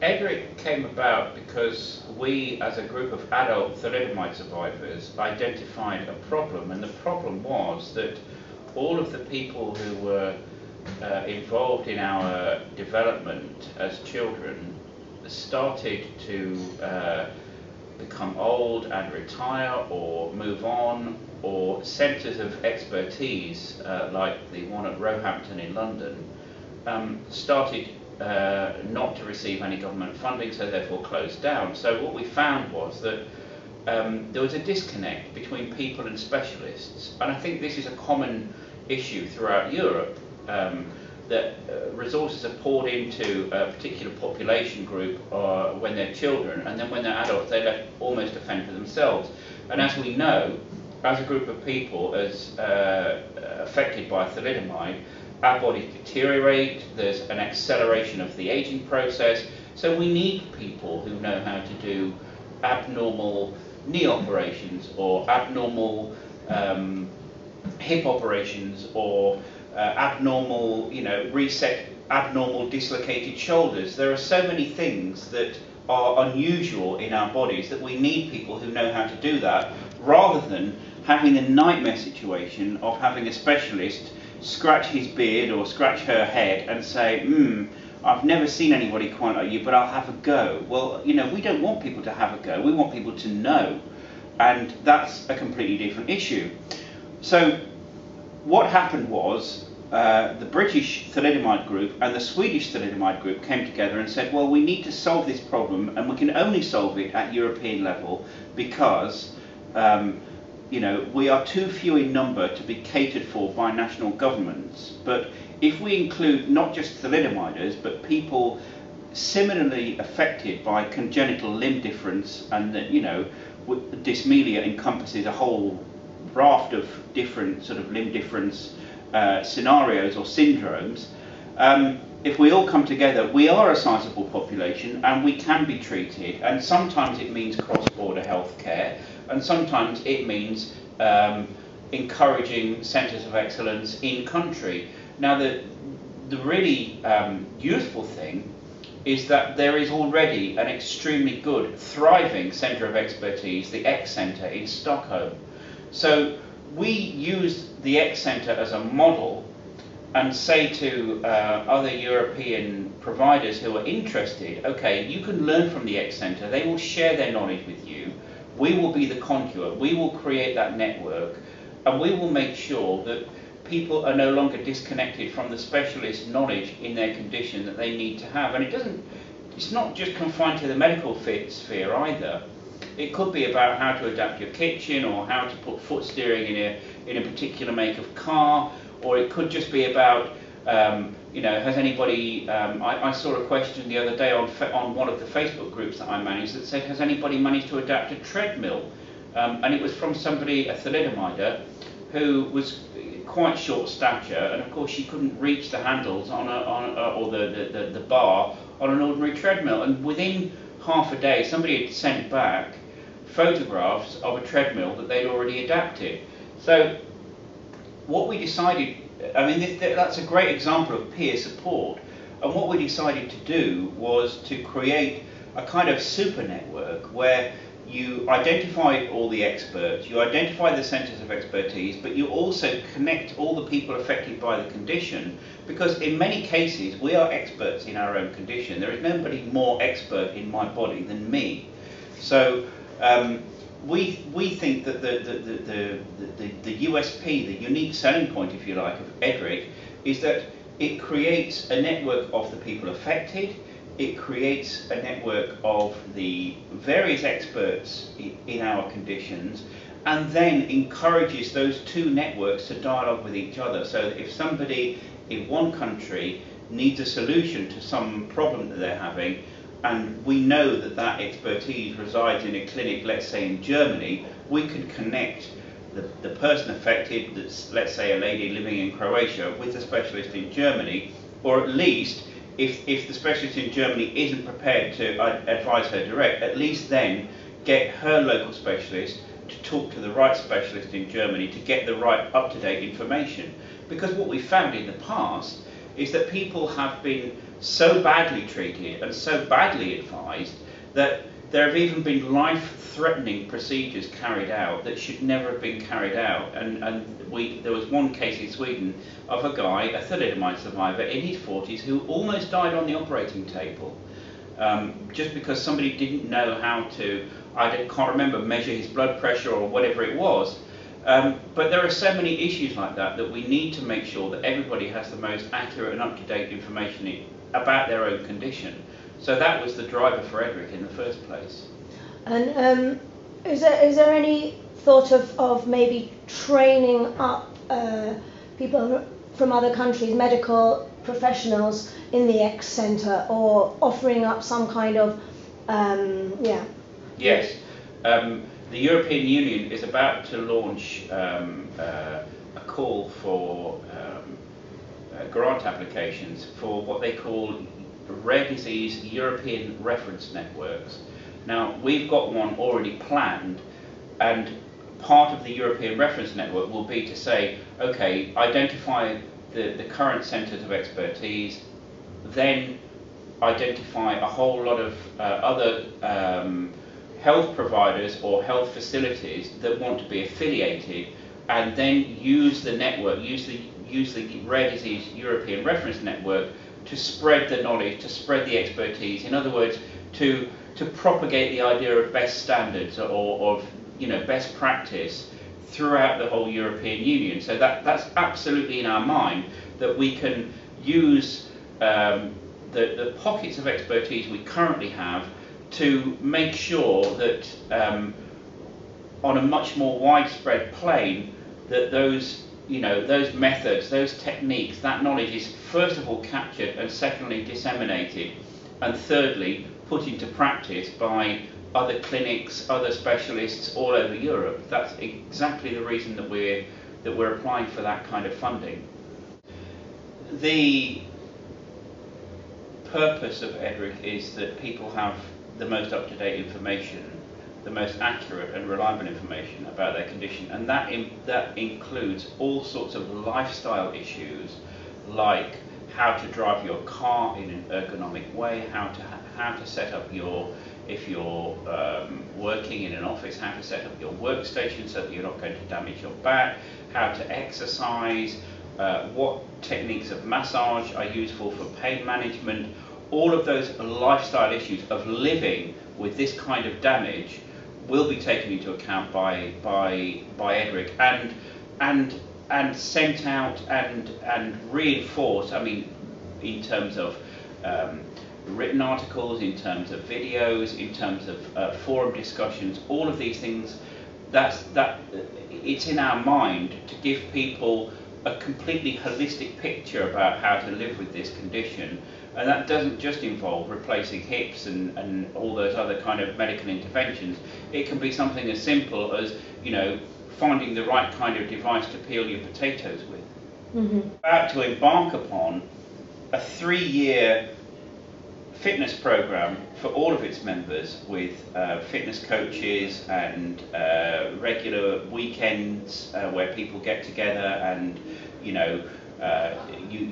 EDRIC came about because we, as a group of adult thalidomide survivors, identified a problem, and the problem was that all of the people who were involved in our development as children started to become old and retire or move on, or centres of expertise like the one at Roehampton in London started not to receive any government funding, so therefore closed down. So what we found was that there was a disconnect between people and specialists, and I think this is a common issue throughout Europe, that resources are poured into a particular population group when they're children, and then when they're adults they're left almost to fend for themselves. And as we know, as a group of people as affected by thalidomide, our bodies deteriorate, there's an acceleration of the aging process, so we need people who know how to do abnormal knee operations or abnormal hip operations or abnormal, reset abnormal dislocated shoulders. There are so many things that are unusual in our bodies that we need people who know how to do that, rather than having the nightmare situation of having a specialist scratch his beard or scratch her head and say, I've never seen anybody quite like you, but I'll have a go. Well, we don't want people to have a go, we want people to know, and that's a completely different issue. So what happened was the British thalidomide group and the Swedish thalidomide group came together and said, well, we need to solve this problem, and we can only solve it at European level because we are too few in number to be catered for by national governments. But if we include not just thalidomiders, but people similarly affected by congenital limb difference, and that dysmelia encompasses a whole raft of different sort of limb difference scenarios or syndromes, if we all come together, we are a sizable population and we can be treated, and sometimes it means cross-border healthcare, and sometimes it means encouraging centres of excellence in country. Now the really useful thing is that there is already an extremely good, thriving centre of expertise, the X Centre in Stockholm. So we use the X Centre as a model and say to other European providers who are interested, okay, you can learn from the X Centre, they will share their knowledge with you, we will be the conduit, we will create that network, and we will make sure that people are no longer disconnected from the specialist knowledge in their condition that they need to have. And it's not just confined to the medical sphere either. It could be about how to adapt your kitchen, or how to put foot steering in a particular make of car, or it could just be about has anybody, I saw a question the other day on one of the Facebook groups that I manage that said, has anybody managed to adapt a treadmill? And it was from somebody, a thalidomider, who was quite short stature, and of course she couldn't reach the handles or the bar on an ordinary treadmill, and within half a day somebody had sent back photographs of a treadmill that they'd already adapted. So what we decided, that's a great example of peer support, and what we decided to do was to create a kind of super network where you identify all the experts, you identify the centres of expertise, but you also connect all the people affected by the condition, because in many cases we are experts in our own condition. There is nobody more expert in my body than me. So we think that the USP, the unique selling point, if you like, of EDRIC is that it creates a network of the people affected. It creates a network of the various experts in our conditions, and then encourages those two networks to dialogue with each other, so that if somebody in one country needs a solution to some problem that they're having, and we know that that expertise resides in a clinic, let's say in Germany, we can connect the person affected, that's, let's say, a lady living in Croatia, with a specialist in Germany, or at least if the specialist in Germany isn't prepared to advise her direct, at least then get her local specialist to talk to the right specialist in Germany to get the right up-to-date information. Because what we found in the past is that people have been so badly treated and so badly advised that there have even been life-threatening procedures carried out that should never have been carried out. And there was one case in Sweden of a guy, a thalidomide survivor in his 40s, who almost died on the operating table just because somebody didn't know how to, I can't remember, measure his blood pressure or whatever it was. But there are so many issues like that that we need to make sure that everybody has the most accurate and up-to-date information about their own condition. So that was the driver for EDRIC in the first place. And is there any thought of maybe training up people from other countries, medical professionals in the X Centre, or offering up some kind of, Yes. The European Union is about to launch a call for grant applications for what they call rare disease European reference networks. Now, we've got one already planned, and part of the European reference network will be to say, okay, identify the current centres of expertise, then identify a whole lot of other health providers or health facilities that want to be affiliated, and then use the network, use the rare disease European reference network to spread the knowledge, to spread the expertise. In other words, to propagate the idea of best standards or of best practice throughout the whole European Union. So that's absolutely in our mind, that we can use the pockets of expertise we currently have to make sure that on a much more widespread plane, that those methods, those techniques, that knowledge is first of all captured, and secondly disseminated, and thirdly put into practice by other clinics, other specialists all over Europe. That's exactly the reason that we're applying for that kind of funding. The purpose of EDRIC is that people have the most up-to-date information, the most accurate and reliable information about their condition, and that includes all sorts of lifestyle issues, like how to drive your car in an ergonomic way, how to set up if you're working in an office, how to set up your workstation so that you're not going to damage your back, how to exercise, what techniques of massage are useful for pain management. All of those lifestyle issues of living with this kind of damage will be taken into account by EDRIC and sent out and reinforced. I mean, in terms of written articles, in terms of videos, in terms of forum discussions, all of these things. It's in our mind to give people a completely holistic picture about how to live with this condition. And that doesn't just involve replacing hips and all those other kind of medical interventions. It can be something as simple as, finding the right kind of device to peel your potatoes with. Mm-hmm. About to embark upon a 3-year fitness program for all of its members, with fitness coaches and regular weekends where people get together, and you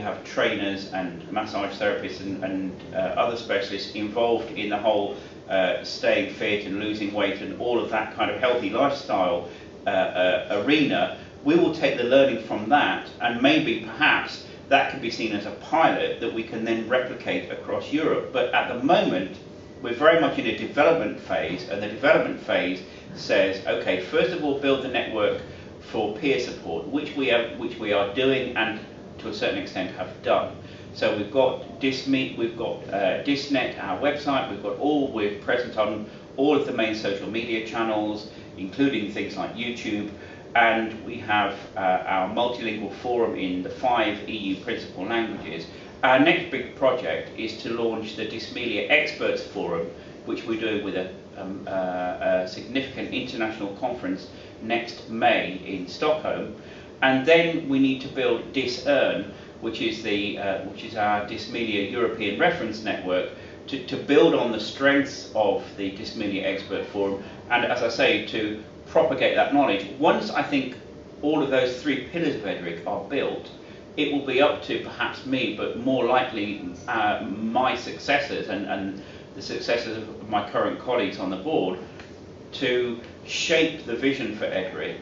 have trainers and massage therapists and other specialists involved in the whole staying fit and losing weight and all of that kind of healthy lifestyle arena. We will take the learning from that, and maybe perhaps that could be seen as a pilot that we can then replicate across Europe. But at the moment, we're very much in a development phase, and the development phase says, okay, first of all, build the network for peer support, which we are doing, and to a certain extent have done. So we've got we've got DysNet, our website. We're present on all of the main social media channels, including things like YouTube. And we have our multilingual forum in the 5 EU principal languages. Our next big project is to launch the Dysmelia Experts Forum, which we're doing with a significant international conference next May in Stockholm. And then we need to build DysEarn, which is our Dysmelia European Reference Network, to build on the strengths of the Dysmelia Expert Forum, and, as I say, to propagate that knowledge. Once I think all of those 3 pillars of EDRIC are built, it will be up to perhaps me, but more likely my successors and the successors of my current colleagues on the board to shape the vision for EDRIC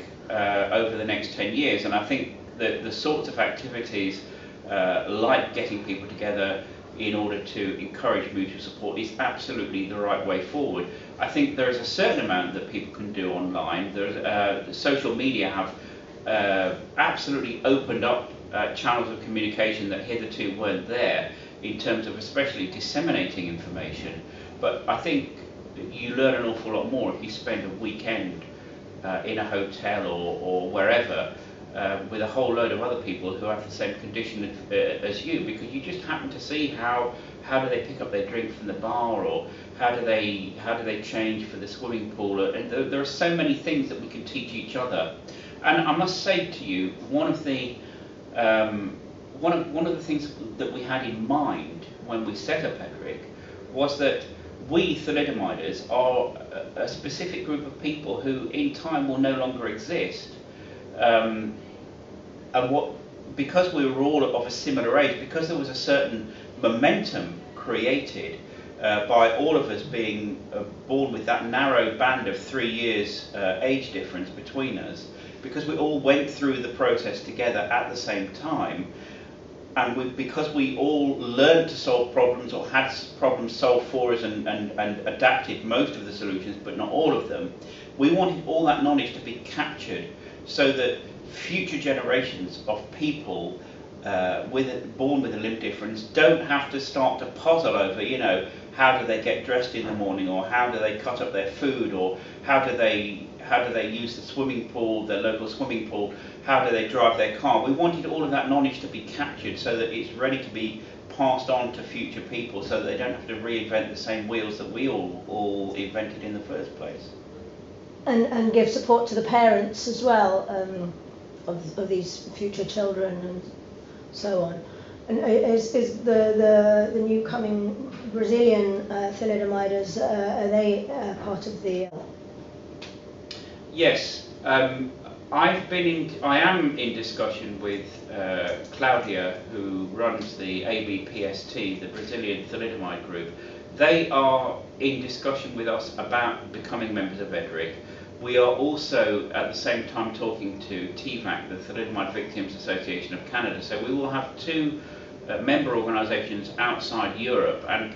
over the next 10 years. And I think that the sorts of activities like getting people together in order to encourage mutual support is absolutely the right way forward. I think there is a certain amount that people can do online. Social media have absolutely opened up channels of communication that hitherto weren't there, in terms of especially disseminating information. But I think you learn an awful lot more if you spend a weekend in a hotel or wherever with a whole load of other people who have the same condition as you, because you just happen to see how do they pick up their drink from the bar, or how do they change for the swimming pool, and there are so many things that we can teach each other. And I must say to you, one of the things that we had in mind when we set up EDRIC was that we thalidomiders are a specific group of people who in time will no longer exist. Because we were all of a similar age, because there was a certain momentum created by all of us being born with that narrow band of 3 years age difference between us, because we all went through the process together at the same time, and because we all learned to solve problems or had problems solved for us and adapted most of the solutions, but not all of them, we wanted all that knowledge to be captured so that future generations of people born with a limb difference don't have to start to puzzle over, how do they get dressed in the morning, or how do they cut up their food, or how do they use the swimming pool, the local swimming pool, how do they drive their car. We wanted all of that knowledge to be captured so that it's ready to be passed on to future people, so that they don't have to reinvent the same wheels that we all invented in the first place. And give support to the parents as well, of these future children and so on. And is the new coming Brazilian thalidomiders, are they part of the? Yes, I am in discussion with Claudia, who runs the ABPST, the Brazilian Thalidomide Group. They are in discussion with us about becoming members of EDRIC. We are also at the same time talking to TVAC, the Thalidomide Victims Association of Canada. So we will have two member organisations outside Europe and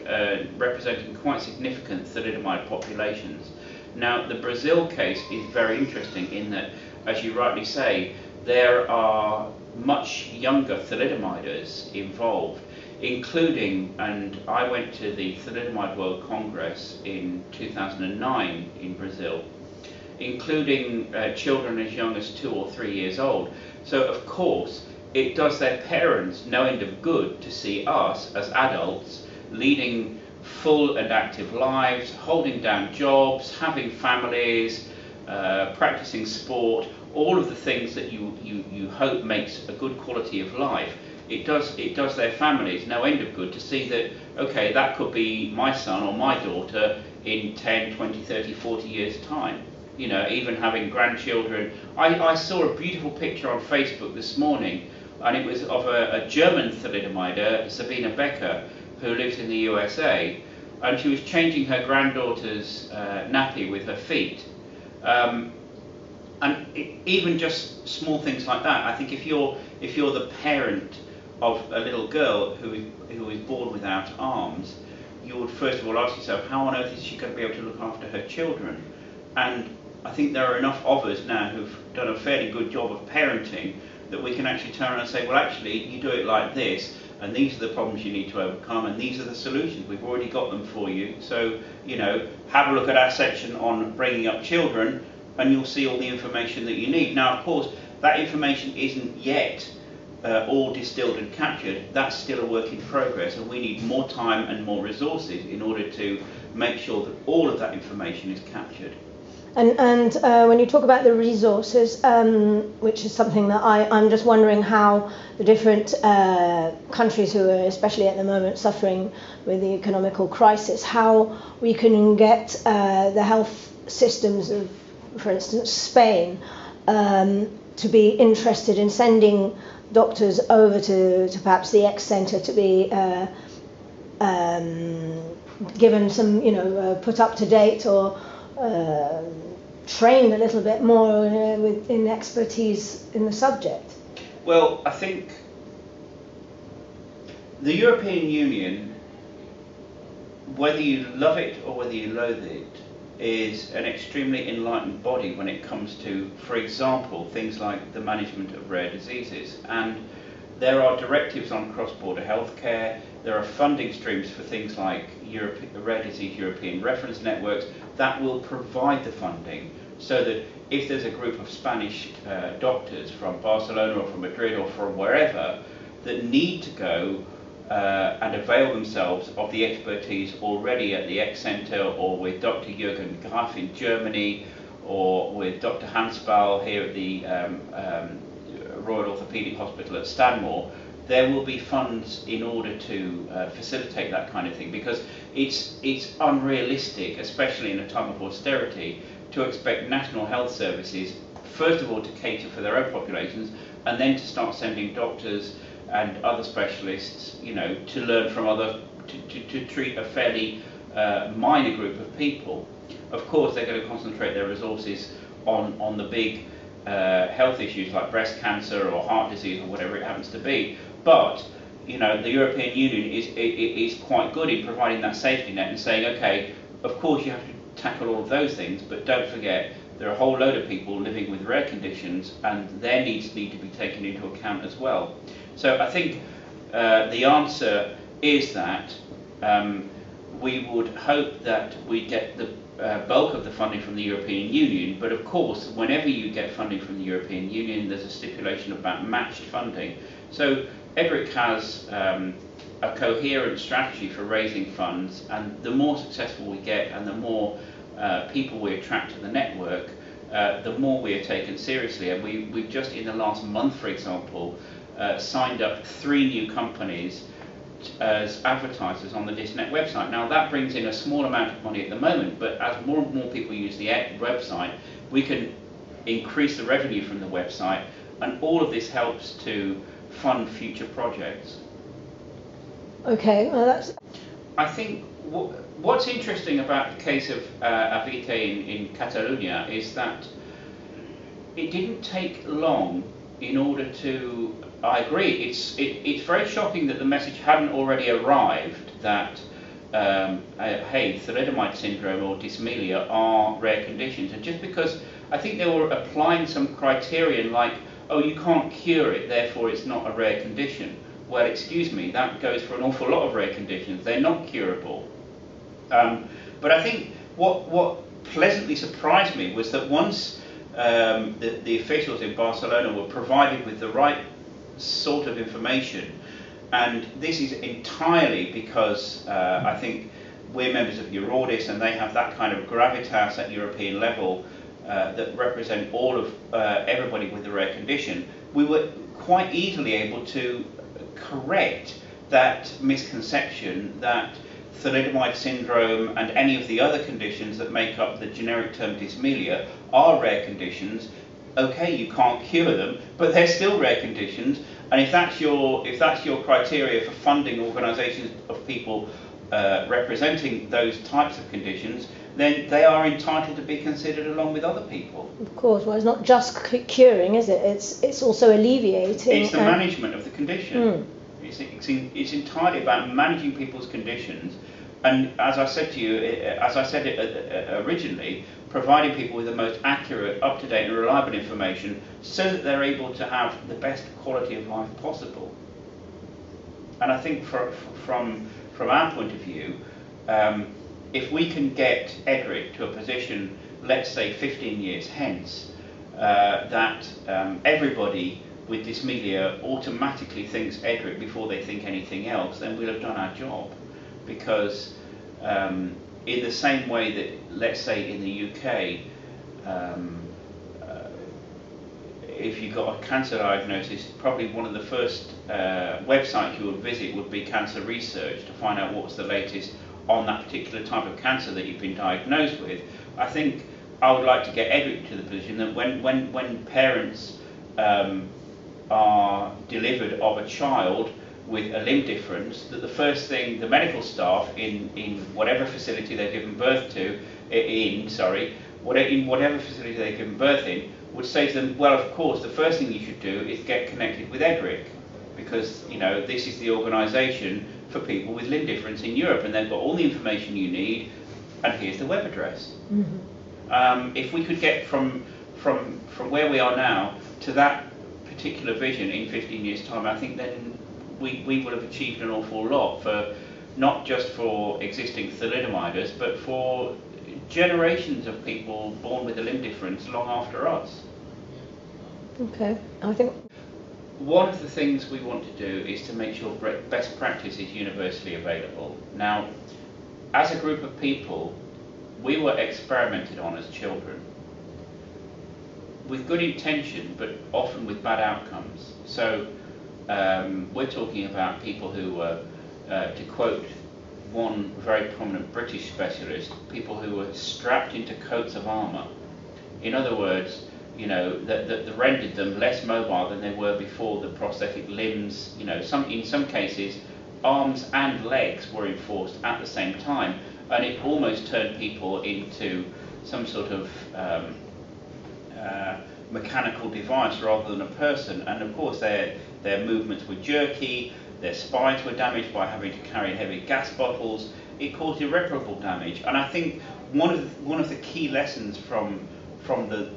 representing quite significant thalidomide populations. Now, the Brazil case is very interesting in that, as you rightly say, there are much younger thalidomiders involved, including, and I went to the Thalidomide World Congress in 2009 in Brazil, including children as young as 2 or 3 years old. So, of course, it does their parents no end of good to see us as adults leading full and active lives, holding down jobs, having families, practicing sport, all of the things that you hope makes a good quality of life. It does their families no end of good to see that, okay, that could be my son or my daughter in 10, 20, 30, 40 years' time. Even having grandchildren. I saw a beautiful picture on Facebook this morning, and it was of a German thalidomider, Sabine Becker, who lives in the USA, and she was changing her granddaughter's nappy with her feet. Even just small things like that. I think if you're the parent of a little girl who is born without arms, you would first of all ask yourself, how on earth is she going to be able to look after her children? And I think there are enough of us now who've done a fairly good job of parenting that we can actually turn around and say, well, actually, you do it like this, and these are the problems you need to overcome, and these are the solutions. We've already got them for you. So, have a look at our section on bringing up children, and you'll see all the information that you need. Now, of course, that information isn't yet all distilled and captured. That's still a work in progress, and we need more time and more resources in order to make sure that all of that information is captured. And when you talk about the resources, which is something that I'm just wondering how the different countries who are especially at the moment suffering with the economical crisis, how we can get the health systems of, for instance, Spain, to be interested in sending doctors over to perhaps the X centre to be given some, put up to date or trained a little bit more in expertise in the subject? Well, I think the European Union, whether you love it or whether you loathe it, is an extremely enlightened body when it comes to, for example, things like the management of rare diseases. And there are directives on cross-border healthcare, there are funding streams for things like rare disease European reference networks that will provide the funding, so that if there's a group of Spanish doctors from Barcelona or from Madrid or from wherever that need to go and avail themselves of the expertise already at the X Centre, or with Dr. Jürgen Graf in Germany, or with Dr. Hansball here at the Royal Orthopaedic Hospital at Stanmore, there will be funds in order to facilitate that kind of thing, because it's unrealistic, especially in a time of austerity, to expect national health services, first of all, to cater for their own populations, and then to start sending doctors and other specialists, to learn from to treat a fairly minor group of people. Of course, they're going to concentrate their resources on the big health issues like breast cancer or heart disease or whatever it happens to be. But the European Union is quite good in providing that safety net and saying, okay, of course you have to tackle all of those things, but don't forget there are a whole load of people living with rare conditions, and their needs need to be taken into account as well. So I think the answer is that we would hope that we get the bulk of the funding from the European Union, but of course whenever you get funding from the European Union there's a stipulation about matched funding. So EDRIC has a coherent strategy for raising funds, and the more successful we get and the more people we attract to the network, the more we are taken seriously. And we've just in the last month, for example, signed up 3 new companies as advertisers on the DysNet website. Now that brings in a small amount of money at the moment, but as more and more people use the website, we can increase the revenue from the website, and all of this helps to fund future projects. Okay, well that's... I think what's interesting about the case of FfdN in Catalonia is that it didn't take long in order to... I agree, it's very shocking that the message hadn't already arrived that hey, thalidomide syndrome or dysmelia are rare conditions, and just because I think they were applying some criterion like, oh, you can't cure it, therefore it's not a rare condition. Well, excuse me, that goes for an awful lot of rare conditions. They're not curable. But I think what pleasantly surprised me was that once the officials in Barcelona were provided with the right sort of information, and this is entirely because I think we're members of Eurodis and they have that kind of gravitas at European level that represent all of everybody with a rare condition, we were quite easily able to correct that misconception that thalidomide syndrome and any of the other conditions that make up the generic term dysmelia are rare conditions. Okay, you can't cure them, but they're still rare conditions, and if that's your criteria for funding organisations of people representing those types of conditions, then they are entitled to be considered along with other people. Of course, well, it's not just curing, is it? It's also alleviating. It's the management of the condition. It's entirely about managing people's conditions, and as I said to you, as I said it originally, providing people with the most accurate, up-to-date and reliable information so that they're able to have the best quality of life possible. And I think from our point of view, if we can get EDRIC to a position, let's say 15 years hence, that everybody with dysmelia automatically thinks EDRIC before they think anything else, then we'll have done our job. Because in the same way that, let's say in the UK, if you got a cancer diagnosis, probably one of the first websites you would visit would be Cancer Research to find out what's the latest on that particular type of cancer that you've been diagnosed with. I think I would like to get EDRIC to the position that when parents are delivered of a child with a limb difference, that the first thing the medical staff in whatever facility they're given birth to, in whatever facility they're given birth in, would say to them, well, of course, the first thing you should do is get connected with EDRIC, because this is the organisation for people with limb difference in Europe, and they've got all the information you need, and here's the web address. Mm-hmm. If we could get from where we are now to that particular vision in 15 years' time, I think then we will have achieved an awful lot, for not just for existing thalidomiders, but for generations of people born with a limb difference long after us. Okay, I think one of the things we want to do is to make sure best practice is universally available. Now, as a group of people, we were experimented on as children with good intention, but often with bad outcomes. So we're talking about people who were, to quote one very prominent British specialist, people who were strapped into coats of armour. In other words, that rendered them less mobile than they were before the prosthetic limbs. In some cases, arms and legs were enforced at the same time, and it almost turned people into some sort of mechanical device rather than a person. And of course, their movements were jerky. Their spines were damaged by having to carry heavy gas bottles. It caused irreparable damage. And I think one of the key lessons from the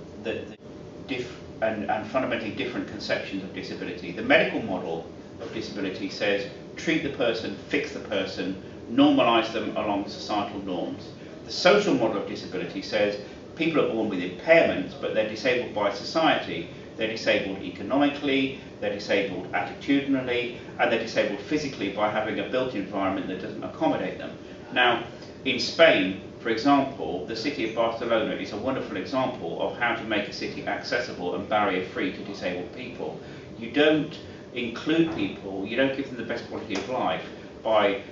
fundamentally different conceptions of disability. The medical model of disability says treat the person, fix the person, normalise them along societal norms. The social model of disability says people are born with impairments, but they're disabled by society. They're disabled economically, they're disabled attitudinally, and they're disabled physically by having a built environment that doesn't accommodate them. Now, in Spain, for example, the city of Barcelona is a wonderful example of how to make a city accessible and barrier-free to disabled people. You don't include people, you don't give them the best quality of life by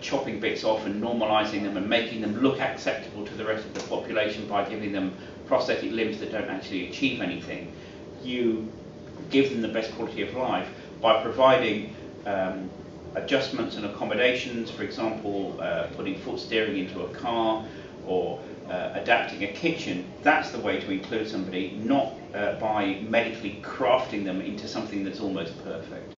chopping bits off and normalising them and making them look acceptable to the rest of the population by giving them prosthetic limbs that don't actually achieve anything. You give them the best quality of life by providing adjustments and accommodations, for example, putting foot steering into a car or adapting a kitchen. That's the way to include somebody, not by medically crafting them into something that's almost perfect.